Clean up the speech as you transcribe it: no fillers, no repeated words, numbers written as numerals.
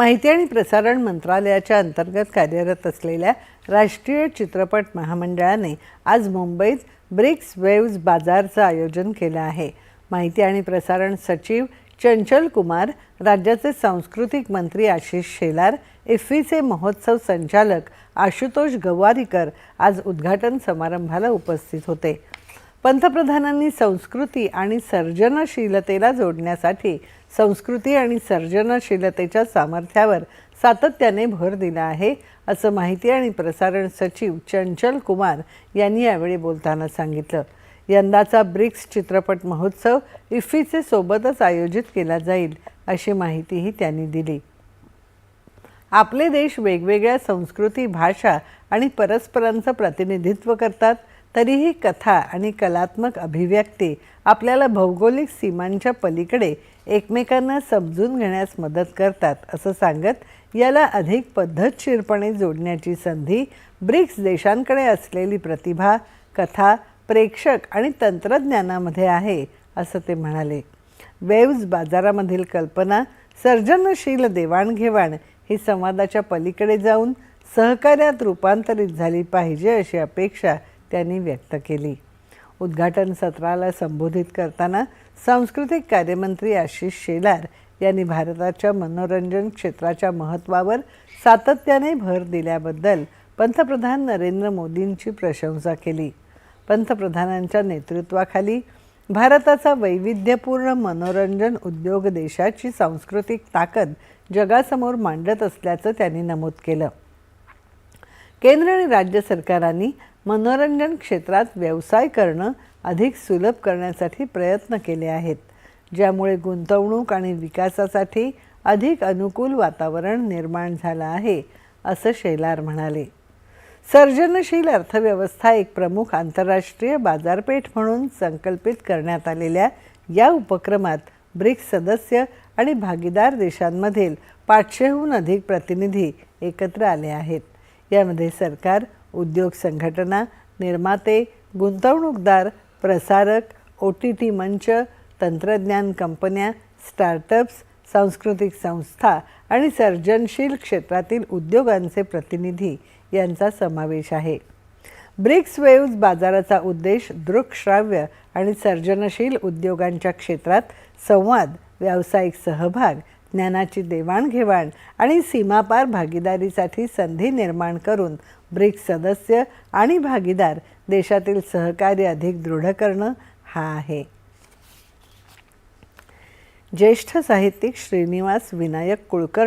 माहिती आणि प्रसारण मंत्रालयाच्या अंतर्गत कार्यरत असलेल्या राष्ट्रीय चित्रपट महामंडळाने आज मुंबईत ब्रिक्स वेव्ज बाजारचं आयोजन केलं आहे। माहिती आणि प्रसारण सचिव चंचल कुमार, राज्याचे सांस्कृतिक मंत्री आशिष शेलार, इफ्फीचे महोत्सव संचालक आशुतोष गवारीकर आज उद्घाटन समारंभाला उपस्थित होते। पंतप्रधानांनी संस्कृती आणि सर्जनशीलतेला जोडण्यासाठी संस्कृती आणि सर्जनशीलतेच्या सामर्थ्यावर सातत्याने भर दिला आहे, असं माहिती आणि प्रसारण सचिव चंचल कुमार यांनी यावेळी बोलताना सांगितलं। यंदाचा ब्रिक्स चित्रपट महोत्सव इफ्फीचे सोबतच आयोजित केला जाईल, अशी माहितीही त्यांनी दिली। आपले देश वेगवेगळ्या संस्कृती, भाषा आणि परस्परांचं प्रतिनिधित्व करतात, तरीही कथा आणि कलात्मक अभिव्यक्ती आपल्याला भौगोलिक सीमांच्या पलीकडे एकमेकांना समजून घेण्यास मदत करतात, असं सांगत याला अधिक पद्धतशीरपणे जोडण्याची संधी ब्रिक्स देशांकडे असलेली प्रतिभा, कथा, प्रेक्षक आणि तंत्रज्ञानामध्ये आहे, असं ते म्हणाले। वेव्ज बाजारामधील कल्पना सर्जनशील देवाणघेवाण ही संवादाच्या पलीकडे जाऊन सहकार्यात रूपांतरित झाली पाहिजे, अशी अपेक्षा त्यांनी व्यक्त केली। उद्घाटन सत्राला संबोधित करताना सांस्कृतिक कार्यमंत्री आशिष शेलार यांनी भारताच्या मनोरंजन क्षेत्राच्या महत्त्वावर सातत्याने भर दिल्याबद्दल पंतप्रधान नरेंद्र मोदींची प्रशंसा केली। पंतप्रधानांच्या नेतृत्वाखाली भारताचा वैविध्यपूर्ण मनोरंजन उद्योग देशाची सांस्कृतिक ताकद जगासमोर मांडत असल्याचं त्यांनी नमूद केलं। केंद्र आणि राज्य सरकारांनी मनोरंजन क्षेत्रात व्यवसाय करणं अधिक सुलभ करण्यासाठी प्रयत्न केले आहेत, ज्यामुळे गुंतवणूक आणि विकासासाठी अधिक अनुकूल वातावरण निर्माण झालं आहे, असं शेलार म्हणाले। सर्जनशील अर्थव्यवस्था एक प्रमुख आंतरराष्ट्रीय बाजारपेठ म्हणून संकल्पित करण्यात आलेल्या या उपक्रमात ब्रिक्स सदस्य आणि भागीदार देशांमधील 500हून अधिक प्रतिनिधी एकत्र आले आहेत। यामध्ये सरकार, उद्योग संघटना, निर्माते, गुंतवणूकदार, प्रसारक, OTT मंच, तंत्रज्ञान कंपन्या, स्टार्टअप्स, सांस्कृतिक संस्था आणि सर्जनशील क्षेत्रातील उद्योगांचे प्रतिनिधी यांचा समावेश आहे। ब्रिक्स वेव्ज बाजाराचा उद्देश दृकश्राव्य आणि सर्जनशील उद्योगांच्या क्षेत्रात संवाद, व्यावसायिक सहभाग, ज्ञानाची देवाणघेवाण आणि सीमापार भागीदारीसाठी संधी निर्माण करून ब्रिक्स सदस्य आणि भागीदार देशातील सहकार्य अधिक दृढ करणं हा आहे। ज्येष्ठ साहित्यिक श्रीनिवास विनायक कुलकर्णी